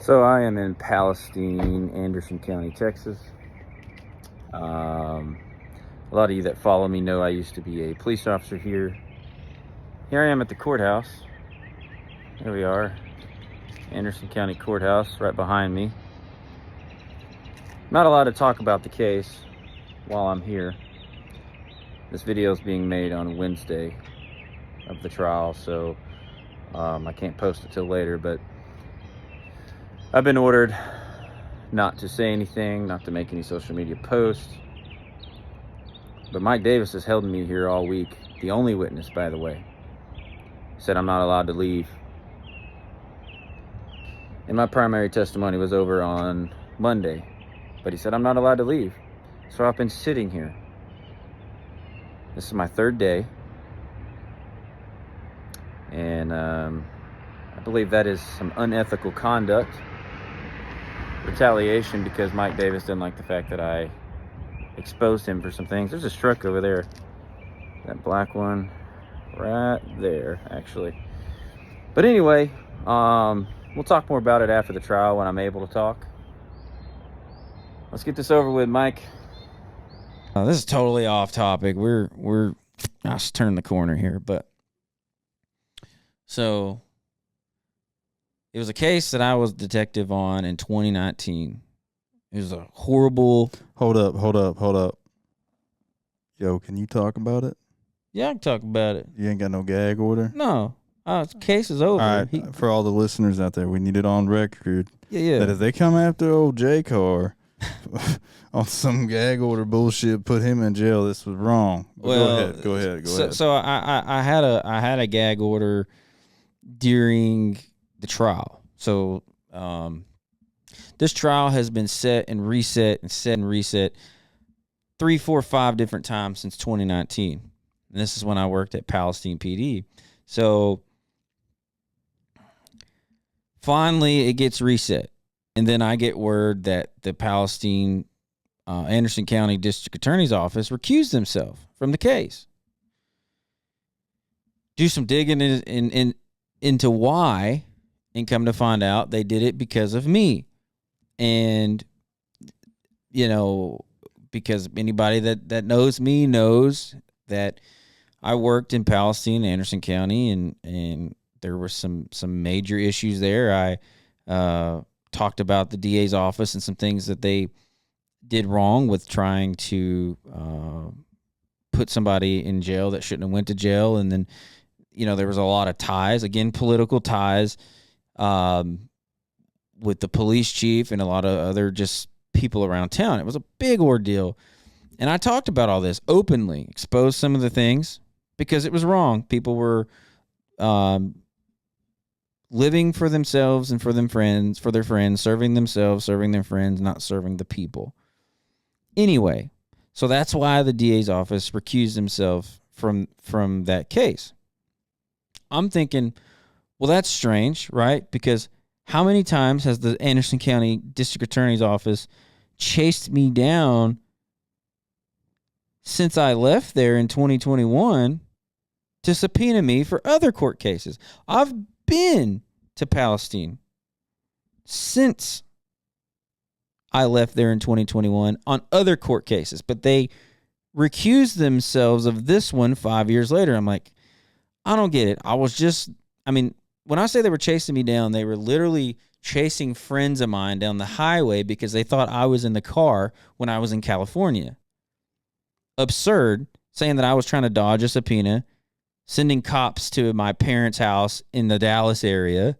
So I am in Palestine, Anderson County, Texas. A lot of you that follow me know I used to be a police officer here. Here I am at the courthouse. There we are, Anderson County Courthouse, right behind me. Not allowed to talk about the case while I'm here. This video is being made on Wednesday of the trial, so I can't post it till later, but I've been ordered not to say anything, not to make any social media posts. But Mike Davis has held me here all week. The only witness, by the way, said I'm not allowed to leave. And my primary testimony was over on Monday, but he said I'm not allowed to leave. So I've been sitting here. This is my third day. And I believe that is some unethical conduct. Retaliation because Mike Davis didn't like the fact that I exposed him for some things. There's a truck over there. That black one right there, actually. But anyway, we'll talk more about it after the trial when I'm able to talk. Let's get this over with, Mike. This is totally off topic. I'll just turn the corner here, but so it was a case that I was detective on in 2019. It was a horrible. Hold up. Yo, can you talk about it? Yeah, I can talk about it. You ain't got no gag order? No. Case is over. All right, for all the listeners out there, we need it on record Yeah. that if they come after old J-Car on some gag order bullshit, put him in jail, this was wrong. But Well, go ahead. So I had a gag order during the trial. So this trial has been set and reset 3, 4, 5 different times since 2019. And this is when I worked at Palestine PD. So finally it gets reset. And then I get word that the Palestine Anderson County District Attorney's Office recused themselves from the case. Do some digging into why, and come to find out they did it because of me. And, you know, because anybody that knows me knows that I worked in Palestine, Anderson County, and there were some major issues there. I talked about the DA's office and some things that they did wrong with trying to put somebody in jail that shouldn't have went to jail. And then, you know, there was a lot of ties, again, political ties, with the police chief and a lot of other just people around town. It was a big ordeal. And I talked about all this openly, exposed some of the things because it was wrong. People were living for themselves and for their friends, serving themselves, serving their friends, not serving the people. Anyway, so that's why the DA's office recused himself from that case. I'm thinking, well, that's strange, right? Because how many times has the Anderson County District Attorney's Office chased me down since I left there in 2021 to subpoena me for other court cases? I've been to Palestine since I left there in 2021 on other court cases, but they recused themselves of this one 5 years later. I'm like, I don't get it. When I say they were chasing me down, they were literally chasing friends of mine down the highway because they thought I was in the car when I was in California. Absurd, saying that I was trying to dodge a subpoena, sending cops to my parents' house in the Dallas area,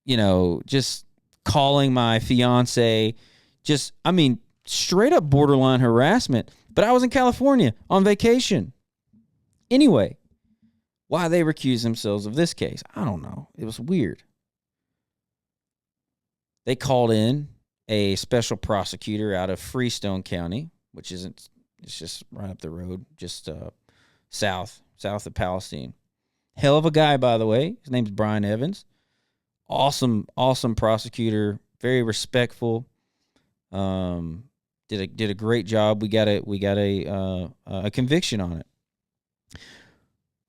you know, just calling my fiance, straight up borderline harassment. But I was in California on vacation. Anyway, why they recused themselves of this case, I don't know. It was weird. They called in a special prosecutor out of Freestone County, which it's just right up the road, just south of Palestine. Hell of a guy, by the way. His name's Brian Evans. Awesome prosecutor, very respectful. Did a great job. We got a conviction on it.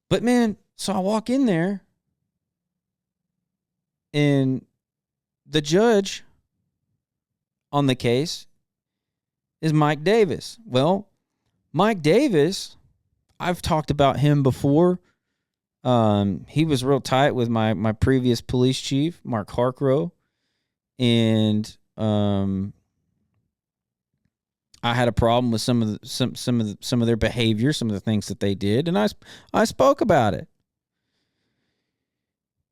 But man, so I walk in there and the judge on the case is Mike Davis. Well, Mike Davis, I've talked about him before. He was real tight with my previous police chief, Mark Harkrow, and I had a problem with some of their behavior, some of the things that they did, and I spoke about it.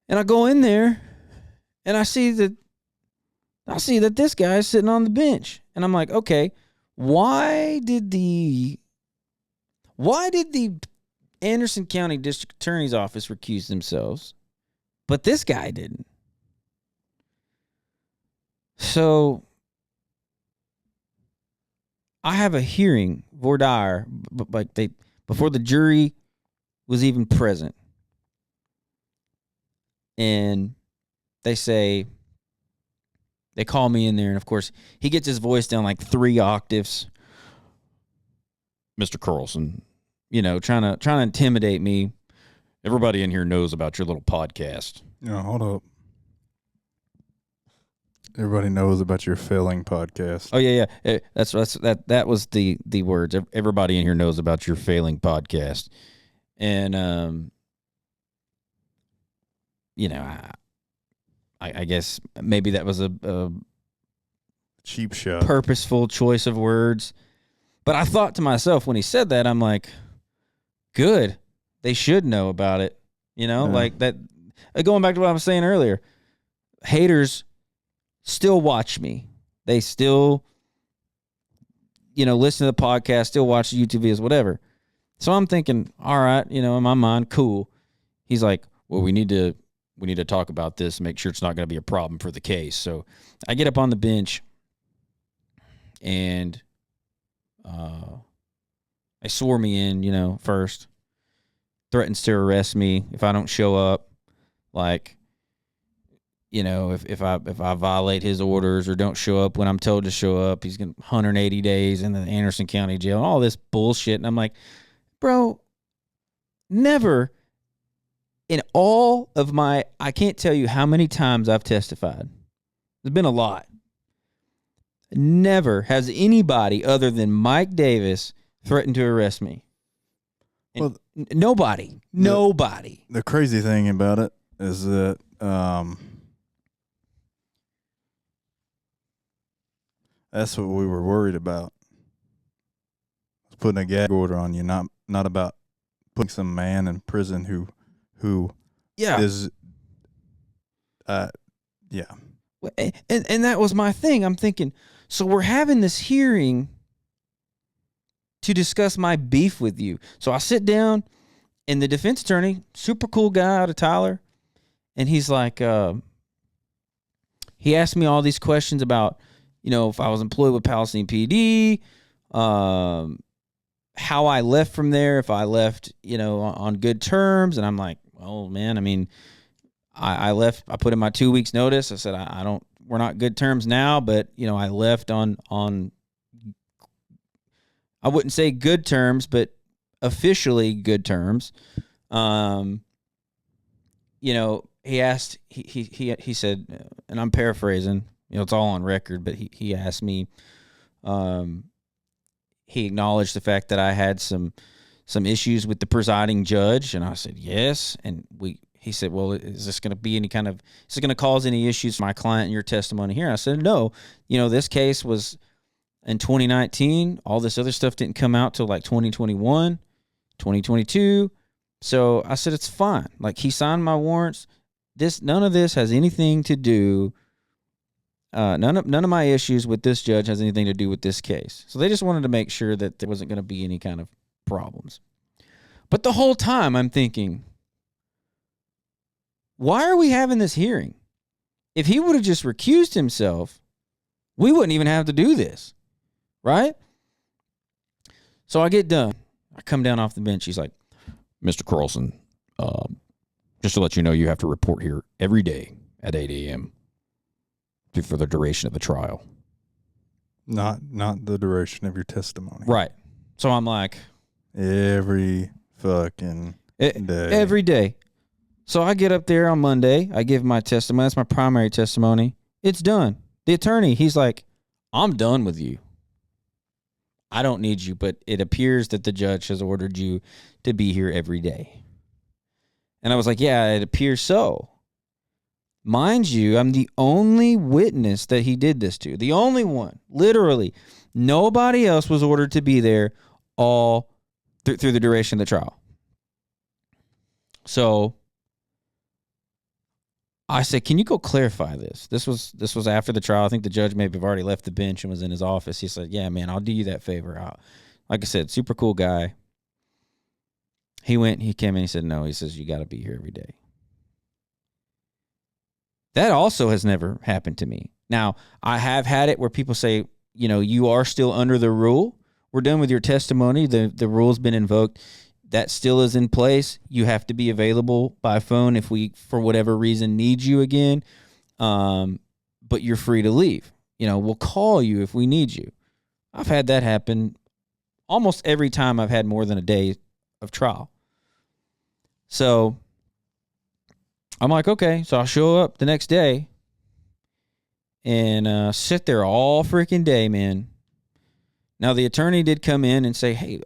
And I go in there, and I see that this guy is sitting on the bench, and I'm like, okay, why did the Anderson County District Attorney's Office recuse themselves, but this guy didn't? So I have a hearing, voir dire, before the jury was even present. And they call me in there, and of course, he gets his voice down like 3 octaves. Mr. Carlson, trying to intimidate me. Everybody in here knows about your little podcast. No, hold up. Everybody knows about your failing podcast. Oh yeah. That was the words. Everybody in here knows about your failing podcast. And I guess maybe that was a cheap shot, purposeful choice of words. But I thought to myself when he said that, I'm like, good. They should know about it. Like that. Going back to what I was saying earlier, haters still watch me. They still, listen to the podcast, still watch the YouTube videos, whatever. So I'm thinking, all right, in my mind, cool. He's like, well, we need to talk about this, make sure it's not going to be a problem for the case. So I get up on the bench, and they swore me in, first. Threatens to arrest me if I don't show up. Like, if I violate his orders or don't show up when I'm told to show up, he's going to 180 days in the Anderson County jail, all this bullshit. And I'm like, bro, never in all of I can't tell you how many times I've testified. There's been a lot. Never has anybody other than Mike Davis threatened to arrest me. Well, nobody. The crazy thing about it is that that's what we were worried about. Putting a gag order on you, not about putting some man in prison who is yeah. And that was my thing. I'm thinking, so we're having this hearing to discuss my beef with you. So I sit down, and the defense attorney, super cool guy out of Tyler, and he's like, he asked me all these questions about, if I was employed with Palestine PD, how I left from there, if I left, on good terms. And I'm like, well, man, I mean, I left, I put in my 2 weeks notice. I said, we're not good terms now, but, I left on, I wouldn't say good terms, but officially good terms. He asked, he said, and I'm paraphrasing, it's all on record, but he asked me, he acknowledged the fact that I had some issues with the presiding judge, and I said, yes. And he said, well, is this going to be is it going to cause any issues for my client in your testimony here? And I said, no, this case was in 2019. All this other stuff didn't come out till like 2021, 2022. So I said, it's fine. Like, he signed my warrants. None of this has anything to do. None of my issues with this judge has anything to do with this case. So they just wanted to make sure that there wasn't going to be any kind of problems. But the whole time I'm thinking, why are we having this hearing? If he would have just recused himself, we wouldn't even have to do this, right? So I get done. I come down off the bench. He's like, Mr. Carlson, just to let you know, you have to report here every day at 8 a.m. for the duration of the trial. Not the duration of your testimony. Right. So I'm like, every fucking day. Every day. So I get up there on Monday. I give my testimony. That's my primary testimony. It's done. The attorney, he's like, I'm done with you. I don't need you, but it appears that the judge has ordered you to be here every day. And I was like, yeah, it appears so. Mind you, I'm the only witness that he did this to. The only one. Literally. Nobody else was ordered to be there all through the duration of the trial. So I said, can you go clarify this? This was after the trial. I think the judge maybe have already left the bench and was in his office. He said, yeah, man, I'll do you that favor. Like I said, super cool guy. He came in, he said, no, he says, you got to be here every day. That also has never happened to me. Now, I have had it where people say, you are still under the rule. We're done with your testimony. The rule's been invoked. That still is in place. You have to be available by phone if we, for whatever reason, need you again. But you're free to leave. We'll call you if we need you. I've had that happen almost every time I've had more than a day of trial. So I'm like, okay. So I'll show up the next day and sit there all freaking day, man. Now, the attorney did come in and say, hey,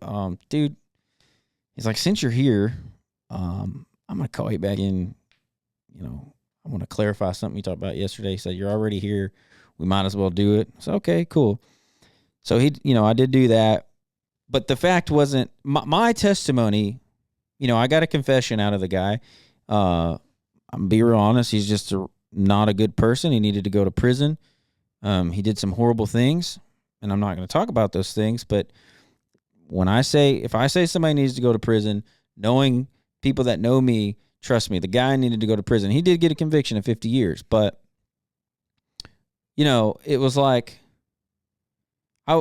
dude, he's like, since you're here, I'm going to call you back in. I want to clarify something you talked about yesterday. He said, you're already here. We might as well do it. So, okay, cool. So I did do that. But the fact wasn't my testimony. I got a confession out of the guy. I'm going to be real honest. He's just not a good person. He needed to go to prison. He did some horrible things, and I'm not going to talk about those things. But if I say somebody needs to go to prison, knowing people that know me, trust me, the guy needed to go to prison. He did get a conviction of 50 years, but it was like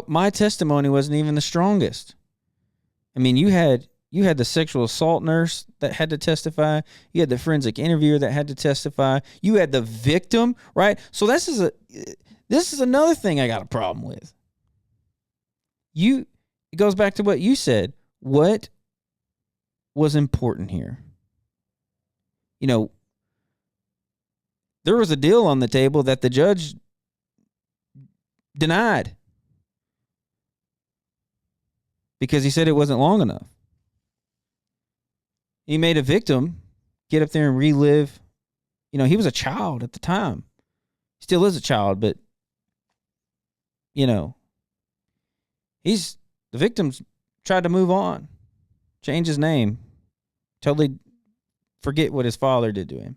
my testimony wasn't even the strongest. I mean, you had the sexual assault nurse that had to testify. You had the forensic interviewer that had to testify. You had the victim, right? So this is another thing I got a problem with. It goes back to what you said. What was important here? There was a deal on the table that the judge denied because he said it wasn't long enough. He made a victim get up there and relive. He was a child at the time. He still is a child, but, the victim's tried to move on, change his name, totally forget what his father did to him.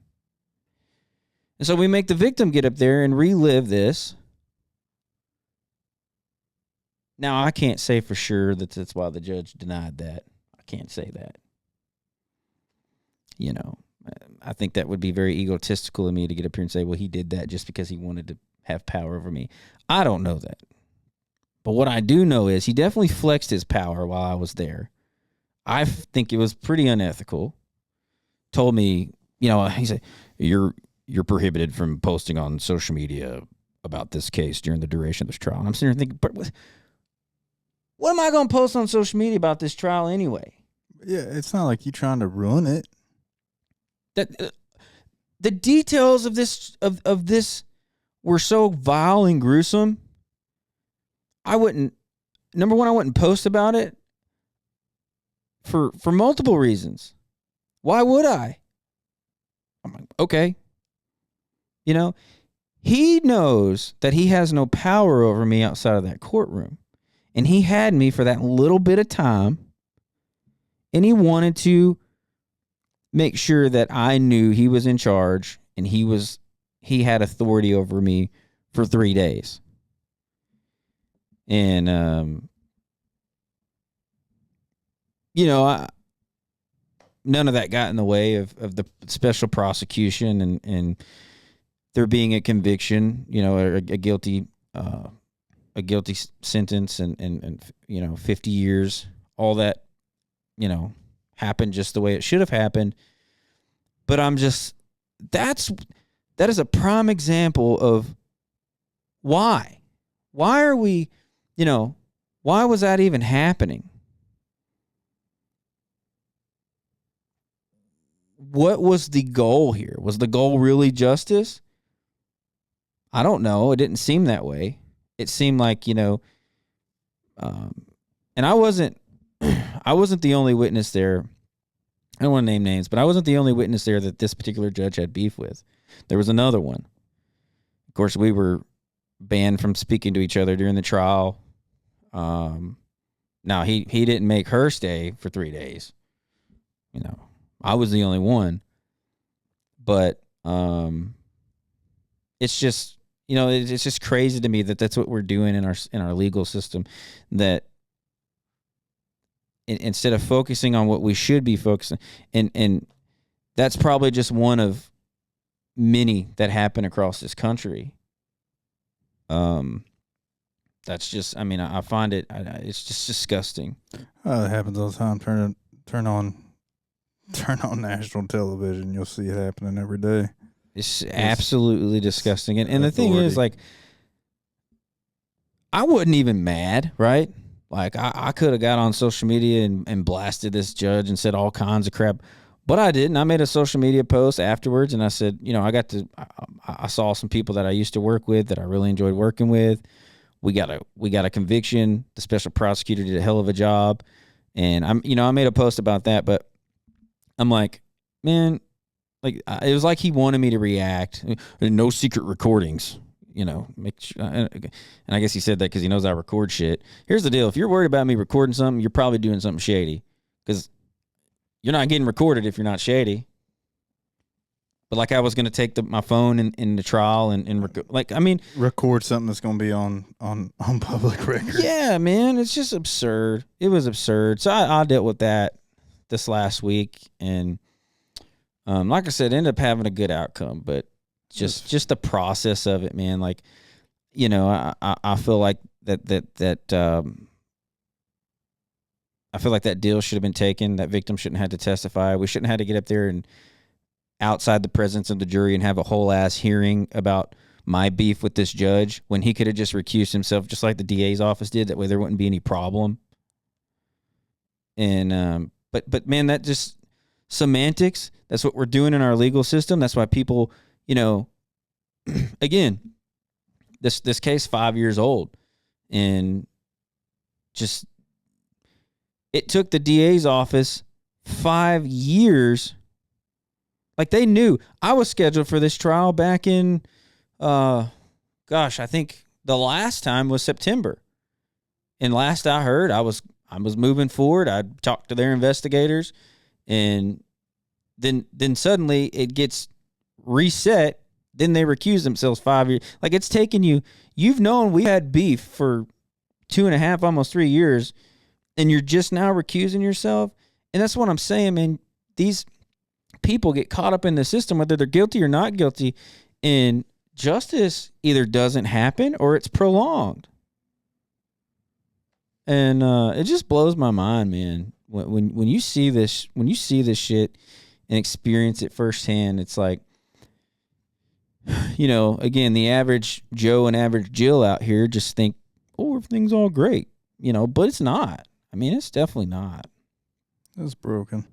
And so we make the victim get up there and relive this. Now, I can't say for sure that's why the judge denied that. I can't say that. I think that would be very egotistical of me to get up here and say, well, he did that just because he wanted to have power over me. I don't know that. But what I do know is he definitely flexed his power while I was there. I think it was pretty unethical. Told me, he said, you're prohibited from posting on social media about this case during the duration of this trial. And I'm sitting here thinking, but what am I going to post on social media about this trial anyway? Yeah, it's not like you're trying to ruin it. That the details of this were so vile and gruesome. Number one, I wouldn't post about it for multiple reasons. Why would I? I'm like, okay. He knows that he has no power over me outside of that courtroom. And he had me for that little bit of time. And he wanted to make sure that I knew he was in charge and he had authority over me for 3 days. And, none of that got in the way of the special prosecution and there being a conviction, or a guilty sentence and 50 years, all that, happened just the way it should have happened. But that is a prime example of why are we, why was that even happening? What was the goal here? Was the goal really justice? I don't know. It didn't seem that way. It seemed like, and I wasn't the only witness there. I don't want to name names, but I wasn't the only witness there that this particular judge had beef with. There was another one. Of course, we were banned from speaking to each other during the trial. Now he didn't make her stay for 3 days. I was the only one. But it's just, it's just crazy to me that that's what we're doing in our legal system, that instead of focusing on what we should be focusing, and that's probably just one of many that happen across this country. That's just, I find it's just disgusting. It happens all the time. Turn on national television. You'll see it happening every day. It's absolutely disgusting. And the thing is, like, I wasn't even mad, right? Like, I could have got on social media and blasted this judge and said all kinds of crap, but I didn't. I made a social media post afterwards, and I said, I saw some people that I used to work with that I really enjoyed working with. We got a conviction. The special prosecutor did a hell of a job, and I made a post about that. But I'm like, man, like, it was like he wanted me to react. No secret recordings. Make sure, and I guess he said that because he knows I record shit. Here's the deal: if you're worried about me recording something, you're probably doing something shady, because you're not getting recorded if you're not shady. But like, I was going to take my phone in the trial and record something that's going to be on public record. Yeah, man, it's just absurd. It was absurd. So I dealt with that this last week, and like I said, ended up having a good outcome, but just the process of it, man. Like, I feel like I feel like that deal should have been taken. That victim shouldn't have had to testify. We shouldn't have had to get up there and outside the presence of the jury and have a whole ass hearing about my beef with this judge, when he could have just recused himself, just like the DA's office did. That way there wouldn't be any problem. And but man, that just semantics. That's what we're doing in our legal system. That's why people, again, this case 5 years old, and just, it took the DA's office 5 years. Like, they knew I was scheduled for this trial back in, I think the last time was September. And last I heard, I was moving forward. I talked to their investigators, and then suddenly it gets reset. Then they recuse themselves 5 years. Like, it's taken you've known we had beef for 2.5, almost 3 years, and you're just now recusing yourself. And that's what I'm saying, man. These people get caught up in the system, whether they're guilty or not guilty, and justice either doesn't happen or it's prolonged. And it just blows my mind, man. When you see this shit and experience it firsthand, it's like, again, the average Joe and average Jill out here just think, oh, everything's all great, but it's not. I mean, it's definitely not. It's broken.